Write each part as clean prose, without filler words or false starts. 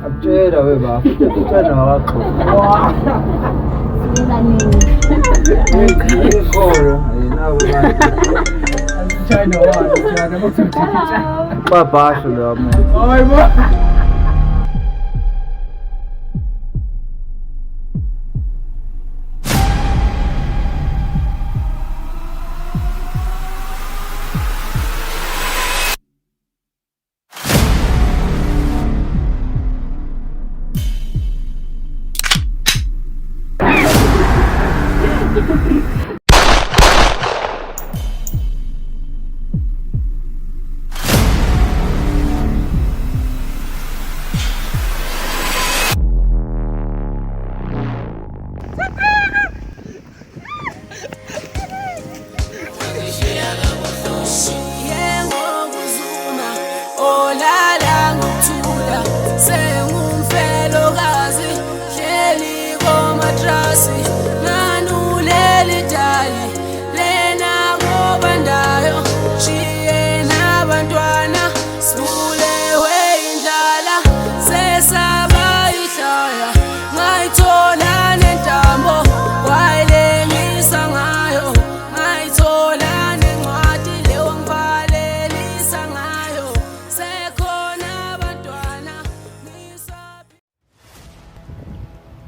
Abtshela weba futhi kuthanda wakho. Wow. Ikholo ayinawo manje. China wa, China motho. Babasho lo manje. Hayibo.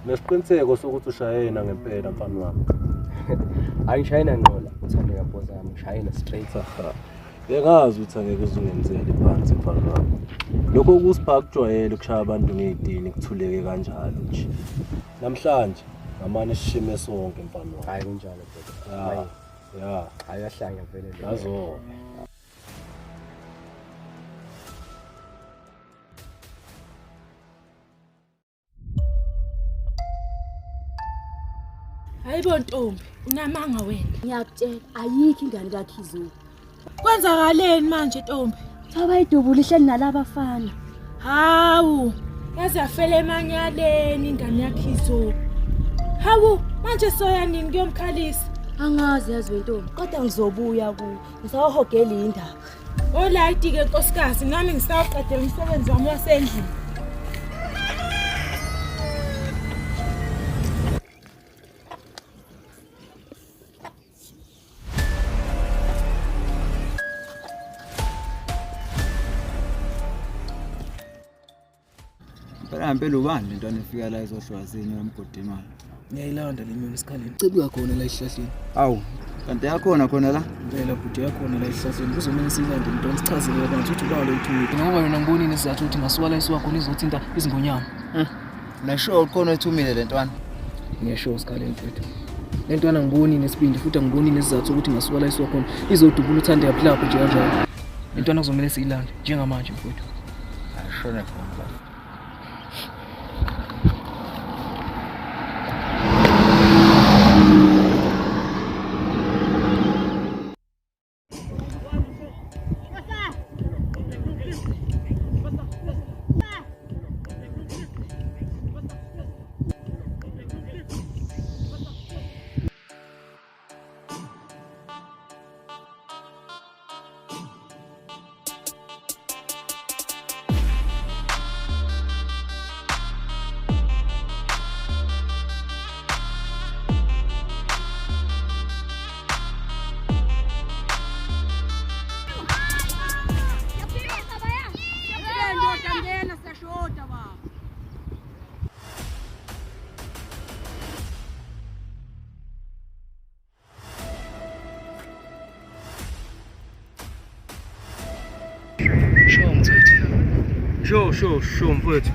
Nesiqiniseko sokuthi ushayena ngempela mfana wami. Angishayina ngqola, uthande ngaphosa yami, ngishayina straight. Bengazi ukuthi angeke uzungenzele phansi mfana wami. Lokho kusipha kujwayele ukushaya abantu ngezidini kuthuleke kanjalo nje. Namhlanje ngamane sishime sonke mfana wami. Hayi kunjalo baba. Ya. Ayahlanga vele le. Yazo. Hayibo Ntombi, unamanga wena. Ngiyakutshela ayikho ingane kaKhizu. Kwenzakaleni manje Ntombi? Thaba idubula ihleli nalabo bafana. Hawu, yaze yafela emanyaleni ingane yaKhizu. Hawu, manje soya nini kuyomkhalisa? Angazi yazi wentombi, kodwa ngizobuya ku. Ngisawahogela indaba. Olayiti ke nkosikazi, nami ngisawuqede umsebenzi wami wasendlini. Phela ubani lento anifika la ezoshwazini wemgodi imali. Ngiyayilanda le nyoni isikhaleni. Cibuka khona la esihlahleni. Awu, kanti yakhona khona la? Ngicela bhuti yakhona la esihlahleni. Kuzomela silande into sichazele abantu ukuthi ubalo uthi. Ngoba wena ngiboni nesizathu ukuthi masuka la esiwa khona izothinta izingonyama. Nasho ukhona ethumile lentwana. Ngiyasho isikhaleni mfethu. Lentwana ngiboni nesibindi futhi ngiboni nesizathu ukuthi masuka la esiwa khona izodubula uthande yaphi lapho nje kanjalo. Lentwana kuzomela silande njengamanje mfethu. Ashone khona. Show mfethu.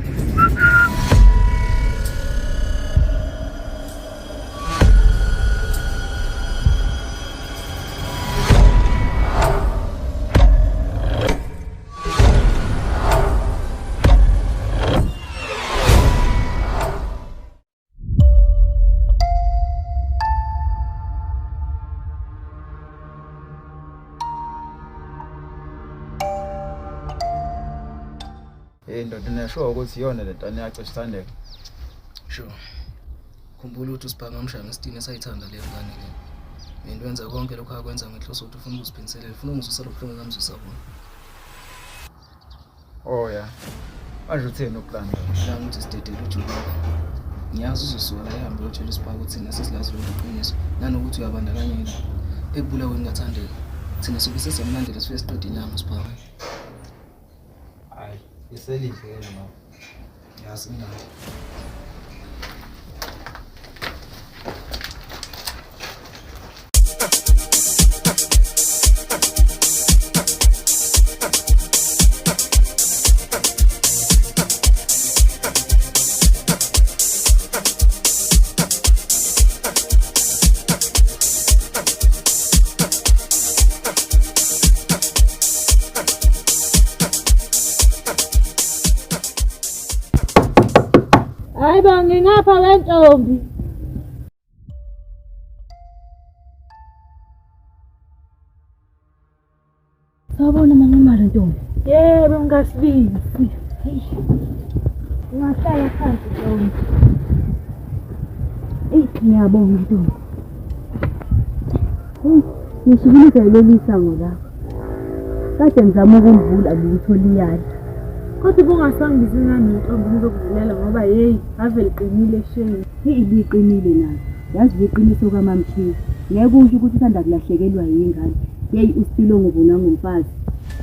Ndoda nesho ukuthi iyona lentwana yacisha isandeka. Sure. Khumbula ukuthi usiphakamshaya ngesitini esayithanda le ngane le. Mina wenza konke lokho akwenza ngenhloso ukuthi ufuna ukuziphindiselela, ufuna ungizwisa lobuhlungu engamzwisa bona. Oh ya. Manje utheni uplanda? Ngicabanga ukuthi sidedele uJuliana. Ngiyazi uzosuka ehambe uyotshela isiphawu ukuthi thina sesilazi lokho iqiniso, nanokuthi uyabandakanyeka ekubulaweni kathandeka. Thina sobe sesemlandela sifike siqede inyanga usiphawu. Hayi, iselihle ke mama. Yazi ngani. Hayi ba ngingapha lentombi. Sawubona manqamara ntombi. Yebo ngasibisi. Ungahlala phansi ntombi. Ngiyabonga ntombi. Ngishukile lelisa ngola. Kade ngizama ukuvula ngithola iyali. Kodwa bungasangibizi ngani ntombi ngizokuvulela ngoba hey ave liqinile shame. Liqinile nazo. Yazi liqiniso kaMamthini. Ngeke usho ukuthi usanda kulahlekelwa yingane. Hey usipilo ngobona ngomfazi.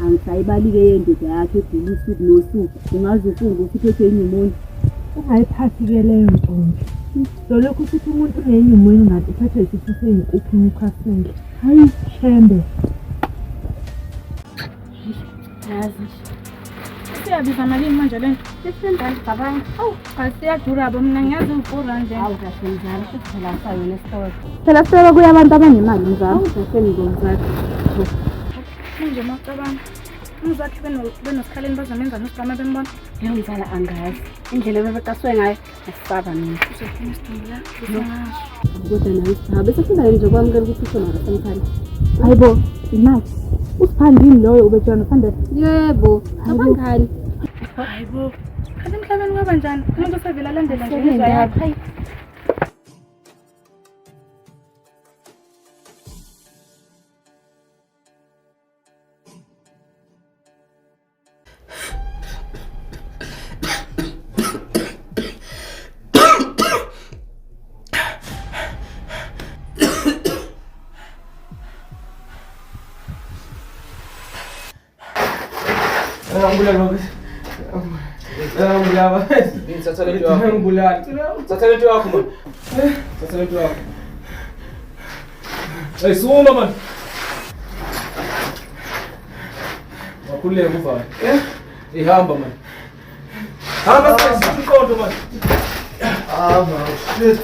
Angisayibali-ke yendoda yakhe egula usuku nosuku. Ungaze ufunge ukuthi uphethe enye umuntu. Ungayiphathi-ke leyo ntombi. Lokho ukuthi umuntu unenye umuntu ngathi uphethe isifo seyinkukhu ukhasile. Hayi shembe. Yazi. Siyabiza malini manje lento? 15 cabanga. Awu, asiyadura bo mina ngiyazi upura nje. Awu kahle njalo futhi phela sayona esitolo. Phela sitolo kuya abantu abanemali mzalo. Kahle ngizomzala. Manje macabanga. Umzakhe benosikhaleni bazamenza nosigama bembona. Yebo mzala angazi. Indlela bebeqaswe ngayo asisaba mina. Uzophuma isidumbu la. Usengasho. Kodwa nayo isihaba bese siba nje kwamukela ukuthi usho mara semkhaya. Hayibo, imali. Usiphandini loyo ubetshana uphanda. Yebo, abangani. Hayibo. Kanti emhlabeni kwaba njani? Umuntu osevela landela nje izwa yakhe. Hey, suma man. Wakhuleka uvalo. Ihamba man. Hamba sasa umqondo man. Man, shit.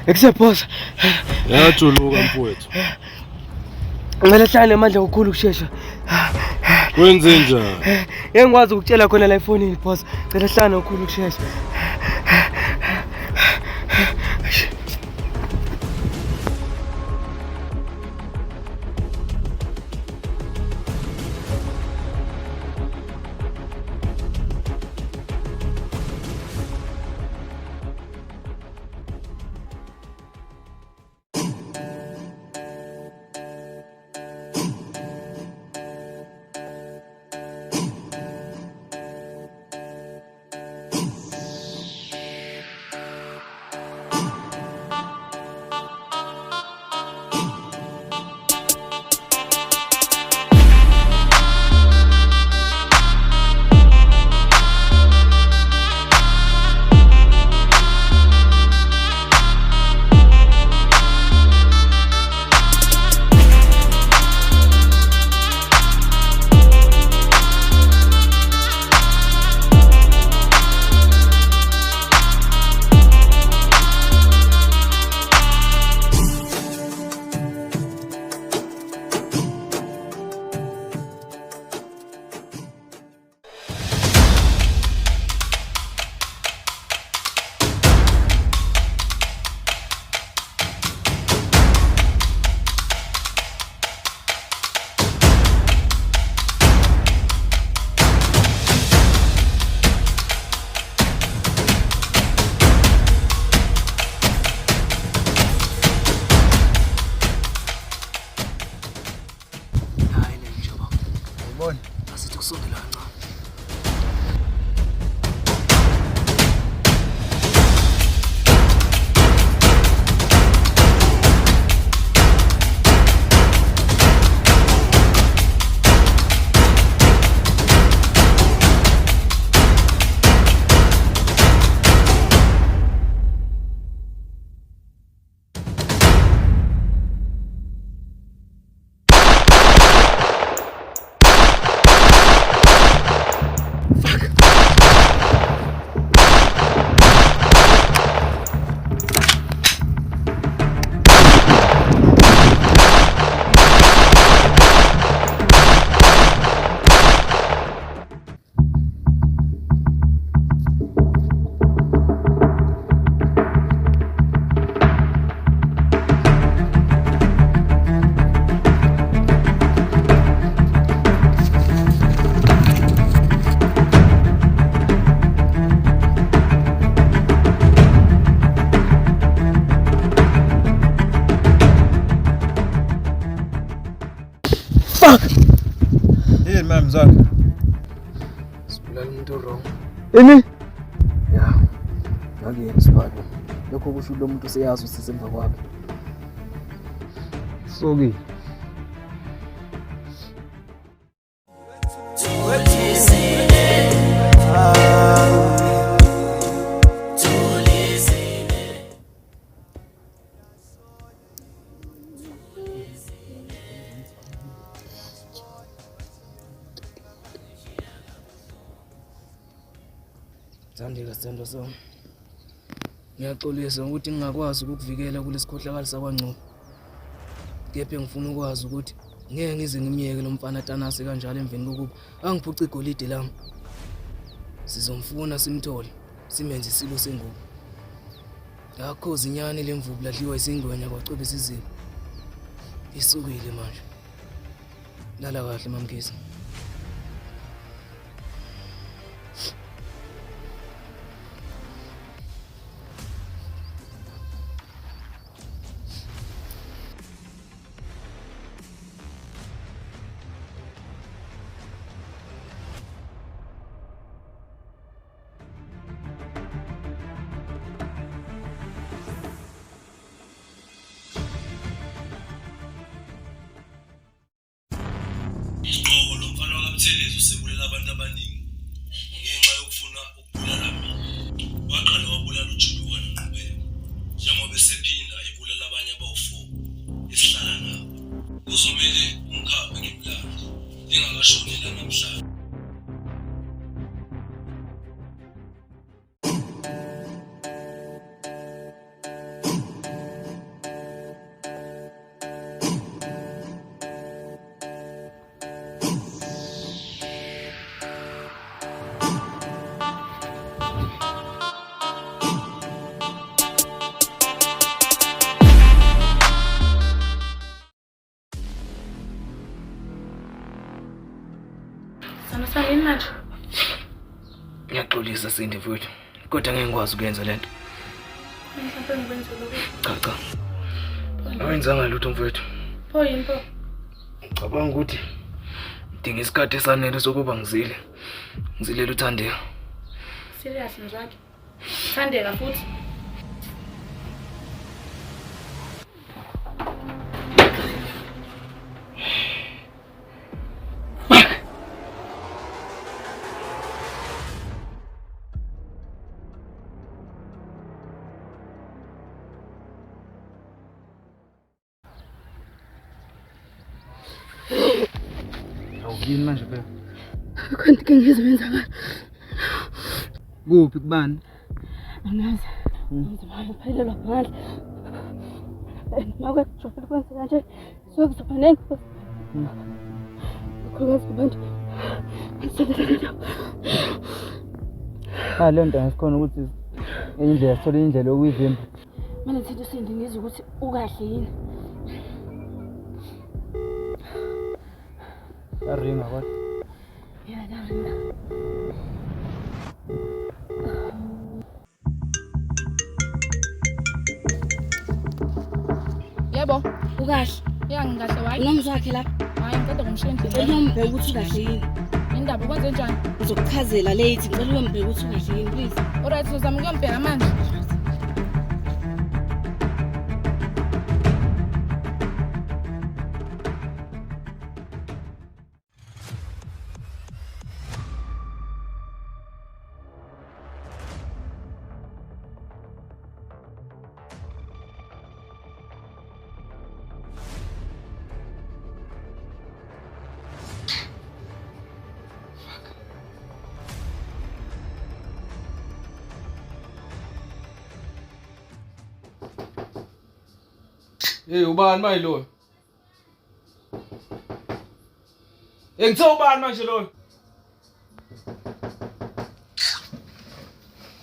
Ekusephosa. Yajuluka mfowethu. Ngicela hlale amandla kakhulu ukusheshsha. Kwenze njani? Engikwazi ukutshela khona la efonini boss. Ngicela hlale kakhulu ukusheshsha. Usondela kancane. Yini mama mzangu? Sibulala umuntu wrong. Ini? Ya. Ngakuyena Sibalo. Lokho kusho lo muntu useyazi usisemva kwakhe. Soki. Thandeka sithando sami. Ngiyaxolisa ukuthi ngingakwazi ukukuvikela kulesikhohlakala sakwaNcubo. Kepha ngifuna ukwazi ukuthi ngeke ngize ngimiyeke lo mfana Tanase kanjalo emveni kokuba angiphuca igolide lami. Sizomfuna simthole, simenze isilo sengubo. Yakho zinyane lemvubu ladliwa isingwenya kwacwebe sizipho. Isukile manje. Lala kahle mamkisi. Isiqoko lo mfana kaMthelezi usebulela abantu abaningi ngenxa yokufuna ukubulala mina. Waqala wabulala uJuluka noNqubeko njengoba esephinda ebulala abanye abawu4 esihlala nabo. Kuzomela ungikhabe ngimlanda lingakashonela namhlanje. Sanasani manje. Ngiyaxolisa Sindi mfowethu. Kodwa ngeke ngikwazi ukuyenza lento. Mhlawumbe ngikwenze lokho. Cha. Awenzanga lutho mfowethu. Pho yini pho? Ngicabanga ukuthi ngidinga isikhathi esanele sokuba ngizile. Ngizilela uThandeka. Serious mzwakhe. Thandeka futhi. Yini manje phela? Kanti ke ngizowenzakala. Kuphi kubani? Angazi. Ngizomhamba phela phandle. Makwe jofela kwenza kanje. Sokuzoba nengozi. Khona abantu. Le nto ngesikhona ukuthi indlela sithola indlela okuyivimba. Mina thithi Sindi ngizwe ukuthi ukahle yini. Yaringa kodwa. Yeah, yaringa. Yebo, Ukahle. ya ngikahle wayi. Unomzwakhe lapha. Hayi ngicela ngimshiye endlini. Unombheka ukuthi ukahle yini. indaba kwenze njani? Ngizokuchazela late ngicela uyembheka ukuthi ungadli yini please. Alright, sizama ukuyombheka manje. Hey, ubani manje lo? Ngithe ubani manje lo?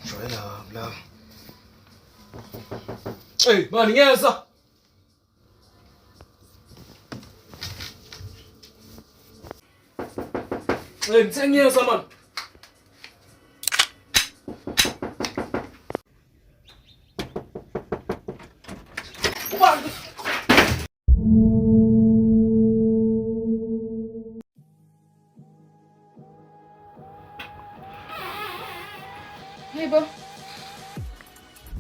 Joyela la. Hey, mani ngiyeza. Hey, ngithe ngiyeza man. Ubani? Yebo.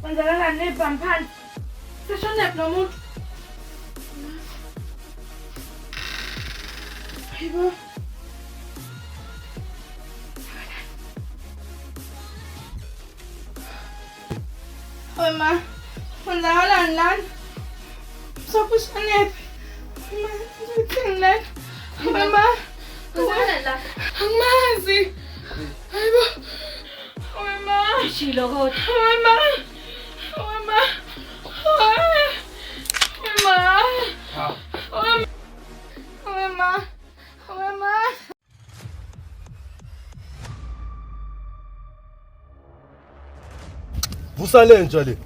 Kwenzakalani nebhamu phansi? Seshonephi lo muntu? Yebo. Oy ma, kwenzakalani lana? Sokushonephi? Ma, ngithini lana? Oy ma, kwenzakalani la? Angimazi. Hayibo. Oy ma. Shilo kodwa. Oy ma. Oy ma. Oy ma. Oy ma. Oy ma. Vusa lentsha le.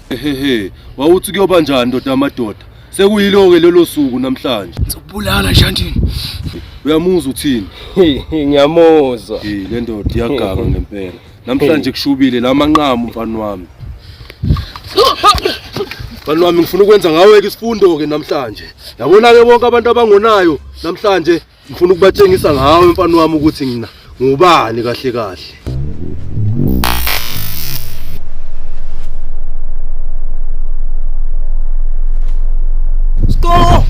Hehe, wawuthi kuyoba njani ndoda amadoda? Sekuyilo ke lelo suku namhlanje. Ngizokubulala Shantini. Uyamuzwa uthini? Ngiyamuzwa. Le ndoda iyaganga ngempela. Namhlanje kushubile la manqamu mfana wami. Mfana wami ngifuna ukwenza ngawe ke isifundo ke namhlanje. Yabona ke bonke abantu abangonayo namhlanje ngifuna ukubatshengisa ngawe mfana wami ukuthi ngina ngubani kahle kahle. Stop!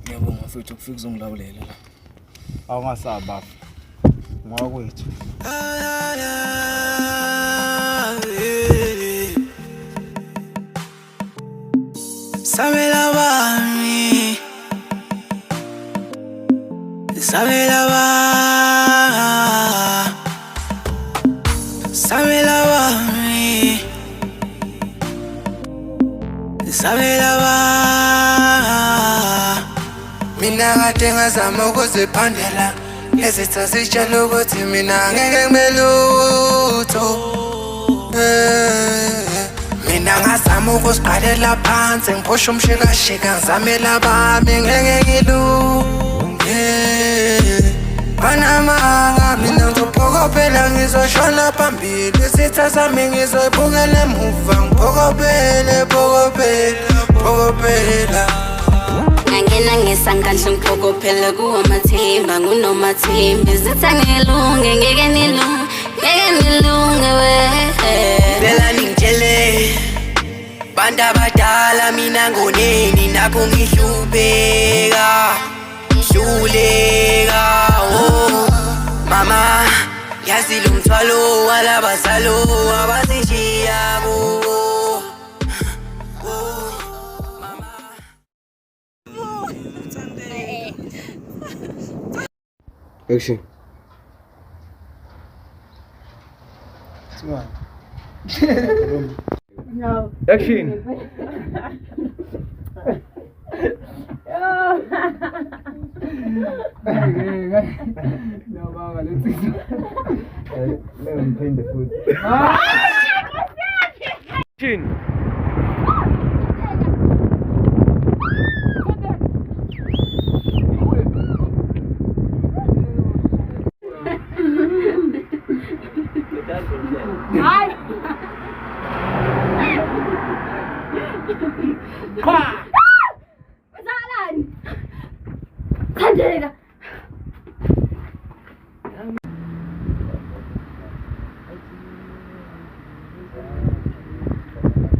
Ngiyabonga mfethu ukufika uzongilawulela la. Awungasaba. Ngwakwethu. Sabela bami. Sabela ba. Sabela bami. Sabela ba. Mina kade ngazama ukuziphandela ngezitha sitshela ukuthi mina ngeke ngimelutho. Mina ngazama ukusiqalela phansi ngiphusha umshikashika ngizamela bami ngeke ngilunge. Panamanga mina ngizophokopela ngizoshona phambili isitha sami ngizoyibukela emuva ngiphokopele phokopela. Ngangena ngesangadla ngiphokophele kuwo mathimba ngunomathimba zithi ngilunge ngeke nilunge we. Phela ningitshele bantu abadala mina ngoneni nakho ngihluleka oh mama yazi lo mthwalo walabazalo abasishiya kuwo. Action. Siwani. No. Action. No, baba, let's see. Let me clean the food. Action.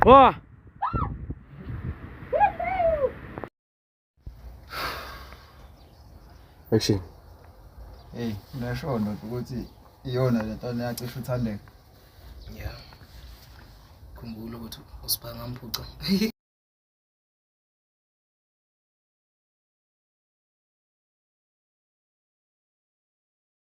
Wah. Action. Hey, ngisho ndoda ukuthi iyona le nto yacisha uthandeka. Yeah. Khumbula ukuthi usipha ngamphuca.